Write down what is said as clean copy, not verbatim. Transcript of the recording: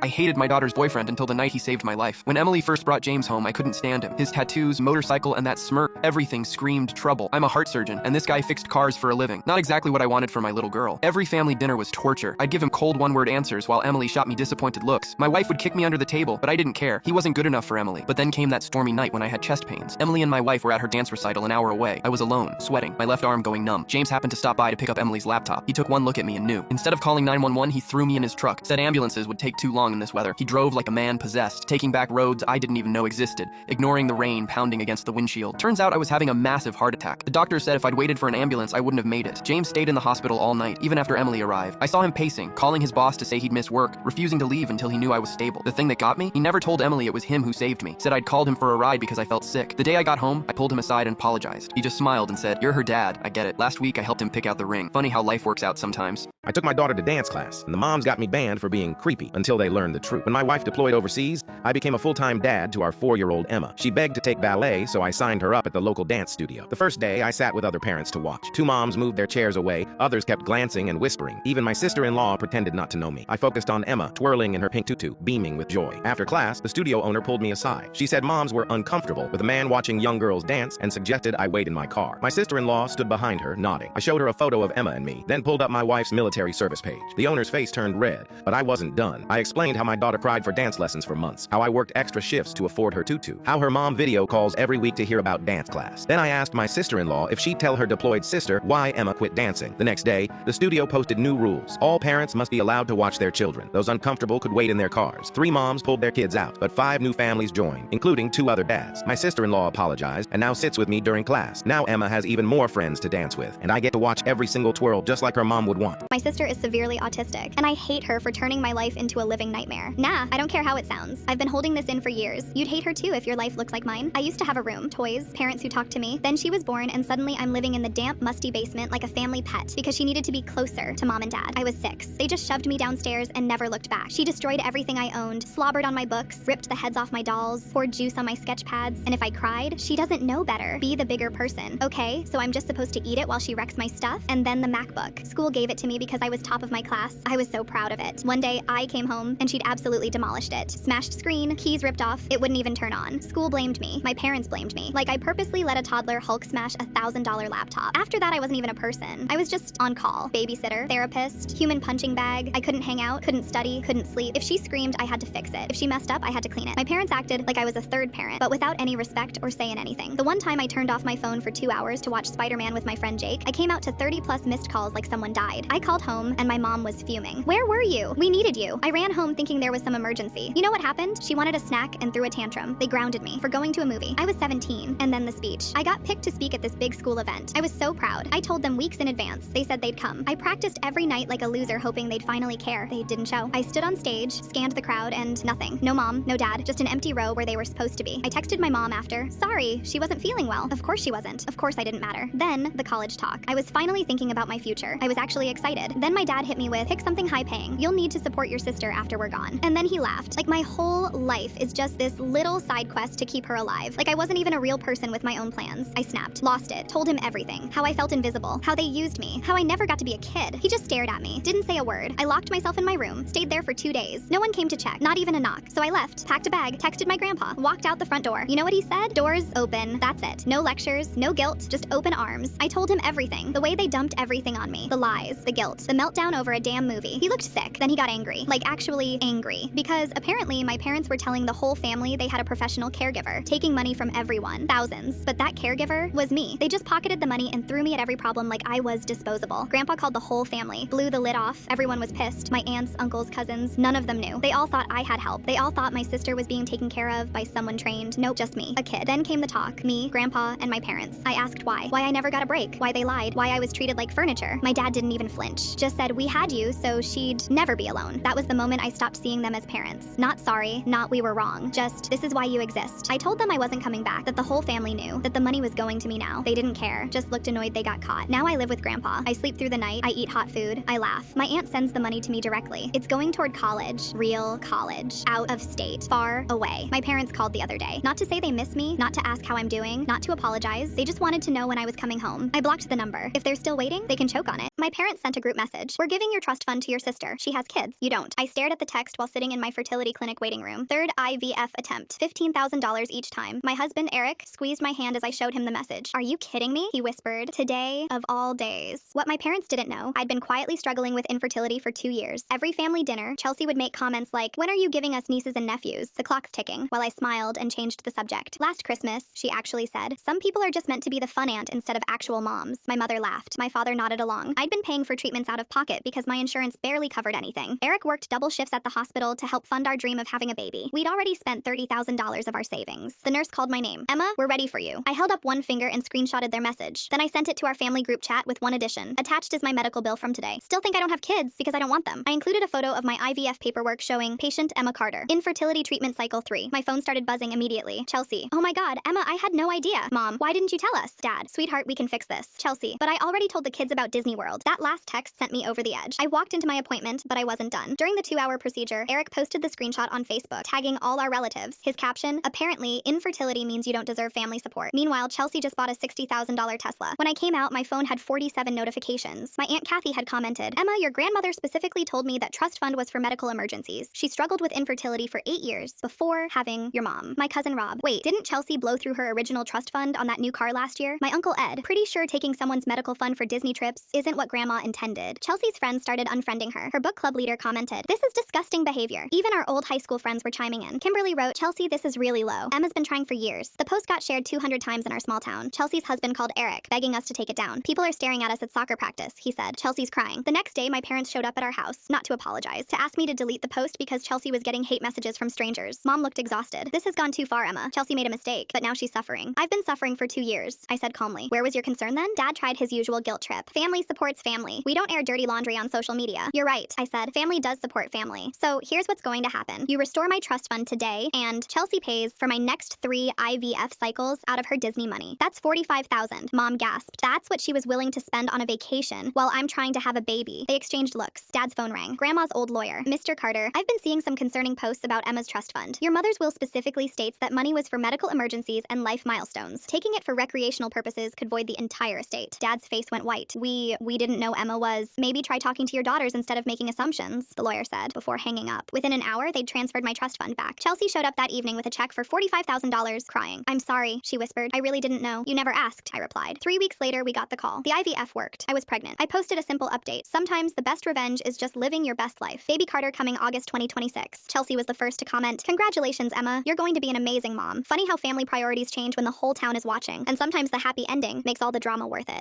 I hated my daughter's boyfriend until the night he saved my life. When Emily first brought James home, I couldn't stand him. His tattoos, motorcycle, and that smirk, everything screamed trouble. I'm a heart surgeon, and this guy fixed cars for a living. Not exactly what I wanted for my little girl. Every family dinner was torture. I'd give him cold one-word answers while Emily shot me disappointed looks. My wife would kick me under the table, but I didn't care. He wasn't good enough for Emily. But then came that stormy night when I had chest pains. Emily and my wife were at her dance recital an hour away. I was alone, sweating, my left arm going numb. James happened to stop by to pick up Emily's laptop. He took one look at me and knew. Instead of calling 911, he threw me in his truck. Said ambulances would take too long in this weather. He drove like a man possessed, taking back roads I didn't even know existed, ignoring the rain pounding against the windshield. Turns out I was having a massive heart attack. The doctor said if I'd waited for an ambulance, I wouldn't have made it. James stayed in the hospital all night, even after Emily arrived. I saw him pacing, calling his boss to say he'd miss work, refusing to leave until he knew I was stable. The thing that got me? He never told Emily it was him who saved me. Said I'd called him for a ride because I felt sick. The day I got home, I pulled him aside and apologized. He just smiled and said, "You're her dad. I get it. Last week I helped him pick out the ring." Funny how life works out sometimes. I took my daughter to dance class, and the moms got me banned for being creepy until they learned the truth. When my wife deployed overseas, I became a full-time dad to our 4-year-old Emma. She begged to take ballet, so I signed her up at the local dance studio. The first day, I sat with other parents to watch. 2 moms moved their chairs away, others kept glancing and whispering. Even my sister-in-law pretended not to know me. I focused on Emma, twirling in her pink tutu, beaming with joy. After class, the studio owner pulled me aside. She said moms were uncomfortable with a man watching young girls dance and suggested I wait in my car. My sister-in-law stood behind her, nodding. I showed her a photo of Emma and me, then pulled up my wife's military service page. The owner's face turned red, but I wasn't done. I explained how my daughter cried for dance lessons for months, how I worked extra shifts to afford her tutu, how her mom video calls every week to hear about dance class. Then I asked my sister-in-law if she'd tell her deployed sister why Emma quit dancing. The next day, the studio posted new rules. All parents must be allowed to watch their children. Those uncomfortable could wait in their cars. 3 moms pulled their kids out, but 5 new families joined, including 2 other dads. My sister-in-law apologized and now sits with me during class. Now Emma has even more friends to dance with, and I get to watch every single twirl just like her mom would want. My sister is severely autistic, and I hate her for turning my life into a living nightmare. Nah, I don't care how it sounds. I've been holding this in for years. You'd hate her too if your life looks like mine. I used to have a room, toys, parents who talked to me. Then she was born, and suddenly I'm living in the damp, musty basement like a family pet because she needed to be closer to mom and dad. I was 6. They just shoved me downstairs and never looked back. She destroyed everything I owned, slobbered on my books, ripped the heads off my dolls, poured juice on my sketch pads, and if I cried, she doesn't know better. Be the bigger person. Okay, so I'm just supposed to eat it while she wrecks my stuff? And then the MacBook. School gave it to me because I was top of my class. I was so proud of it. One day, I came home and she'd absolutely demolished it. Smashed screen, keys ripped off, it wouldn't even turn on. School blamed me. My parents blamed me. Like I purposely let a toddler Hulk smash a $1,000 laptop. After that, I wasn't even a person. I was just on call. Babysitter, therapist, human punching bag. I couldn't hang out, couldn't study, couldn't sleep. If she screamed, I had to fix it. If she messed up, I had to clean it. My parents acted like I was a third parent, but without any respect or say in anything. The one time I turned off my phone for 2 hours to watch Spider-Man with my friend Jake, I came out to 30+ missed calls like someone died. I called home and my mom was fuming. Where were you? We needed you. I ran home thinking there was some emergency. You know what happened? She wanted a snack and threw a tantrum. They grounded me for going to a movie. I was 17, and then the speech. I got picked to speak at this big school event. I was so proud. I told them weeks in advance. They said they'd come. I practiced every night like a loser hoping they'd finally care. They didn't show. I stood on stage, scanned the crowd, and nothing. No mom, no dad, just an empty row where they were supposed to be. I texted my mom after. Sorry, she wasn't feeling well. Of course she wasn't. Of course I didn't matter. Then, the college talk. I was finally thinking about my future. I was actually excited. Then my dad hit me with, pick something high paying. You'll need to support your sister after we're gone. And then he laughed. Like my whole life is just this little side quest to keep her alive. Like I wasn't even a real person with my own plans. I snapped, lost it, told him everything. How I felt invisible, how they used me, how I never got to be a kid. He just stared at me, didn't say a word. I locked myself in my room, stayed there for 2 days. No one came to check, not even a knock. So I left, packed a bag, texted my grandpa, walked out the front door. You know what he said? Doors open, that's it. No lectures, no guilt, just open arms. I told him everything, the way they dumped everything on me. The lies, the guilt, the meltdown over a damn movie. He looked sick, then he got angry. Like actually angry. Because apparently my parents were telling the whole family they had a professional caregiver, taking money from everyone, thousands. But that caregiver was me. They just pocketed the money and threw me at every problem like I was disposable. Grandpa called the whole family, blew the lid off. Everyone was pissed. My aunts, uncles, cousins, none of them knew. They all thought I had help. They all thought my sister was being taken care of by someone trained. Nope, just me, a kid. Then came the talk. Me, grandpa, and my parents. I asked why. Why I never got a break. Why they lied. Why I was treated like furniture. My dad didn't even flinch. Just said we had you so she'd never be alone. That was the moment I stopped seeing them as parents. Not sorry, not we were wrong. Just, this is why you exist. I told them I wasn't coming back, that the whole family knew, that the money was going to me now. They didn't care, just looked annoyed they got caught. Now I live with grandpa. I sleep through the night, I eat hot food, I laugh. My aunt sends the money to me directly. It's going toward college, real college, out of state, far away. My parents called the other day. Not to say they miss me, not to ask how I'm doing, not to apologize. They just wanted to know when I was coming home. I blocked the number. If they're still waiting, they can choke on it. My parents sent a group message. We're giving your trust fund to your sister. She has kids. You don't. I stared at the text while sitting in my fertility clinic waiting room. Third IVF attempt. $15,000 each time. My husband, Eric, squeezed my hand as I showed him the message. Are you kidding me? He whispered. Today of all days. What my parents didn't know, I'd been quietly struggling with infertility for 2 years. Every family dinner, Chelsea would make comments like, when are you giving us nieces and nephews? The clock's ticking, while I smiled and changed the subject. Last Christmas, she actually said, some people are just meant to be the fun aunt instead of actual moms. My mother laughed. My father nodded along. I'd been paying for treatments out of pocket because my insurance barely covered anything. Eric worked double shifts at the hospital to help fund our dream of having a baby. We'd already spent $30,000 of our savings. The nurse called my name. Emma, we're ready for you. I held up one finger and screenshotted their message. Then I sent it to our family group chat with one addition. Attached is my medical bill from today. Still think I don't have kids because I don't want them. I included a photo of my IVF paperwork showing patient Emma Carter. Infertility treatment cycle 3. My phone started buzzing immediately. Chelsea. Oh my god, Emma, I had no idea. Mom, why didn't you tell us? Dad. Sweetheart, we can fix this. Chelsea. But I already told the kids about Disney World. That last text sent me over the edge. I walked into my appointment, but I wasn't done. During the 2-hour procedure, Eric posted the screenshot on Facebook, tagging all our relatives. His caption, apparently, infertility means you don't deserve family support. Meanwhile, Chelsea just bought a $60,000 Tesla. When I came out, my phone had 47 notifications. My Aunt Kathy had commented, Emma, your grandmother specifically told me that trust fund was for medical emergencies. She struggled with infertility for 8 years before having your mom. My cousin Rob. Wait, didn't Chelsea blow through her original trust fund on that new car last year? My uncle Ed. Pretty sure taking someone's medical fund for Disney trips isn't what grandma intended. Chelsea's friends started unfriending her. Her book club leader commented, this is disgusting behavior. Even our old high school friends were chiming in. Kimberly wrote, Chelsea, this is really low. Emma's been trying for years. The post got shared 200 times in our small town. Chelsea's husband called Eric, begging us to take it down. People are staring at us at soccer practice, he said. Chelsea's crying. The next day, my parents showed up at our house, not to apologize, to ask me to delete the post because Chelsea was getting hate messages from strangers. Mom looked exhausted. This has gone too far, Emma. Chelsea made a mistake, but now she's suffering. I've been suffering for 2 years, I said calmly. Where was your concern then? Dad tried his usual guilt trip. Family supports family. We don't air dirty laundry on social media. You're right, I said. Family does support family. So here's what's going to happen. You restore my trust fund today, and Chelsea pays for my next 3 IVF cycles out of her Disney money. That's $45,000, Mom gasped. That's what she was willing to spend on a vacation while I'm trying to have a baby. They exchanged looks. Dad's phone rang. Grandma's old lawyer. Mr. Carter, I've been seeing some concerning posts about Emma's trust fund. Your mother's will specifically states that money was for medical emergencies and life milestones. Taking it for recreational purposes could void the entire estate. Dad's face went white. We didn't know Emma was. Maybe try talking to your daughters instead of making assumptions, the lawyer said, before hanging up. Within an hour, they'd transferred my trust fund back. Chelsea showed up that evening with a check for $45,000, crying. I'm sorry, she whispered. I really didn't know. You never asked, I replied. 3 weeks later, we got the call. The IVF worked. I was pregnant. I posted a simple update. Sometimes the best revenge is just living your best life. Baby Carter coming August 2026. Chelsea was the first to comment. Congratulations, Emma. You're going to be an amazing mom. Funny how family priorities change when the whole town is watching, and sometimes the happy ending makes all the drama worth it.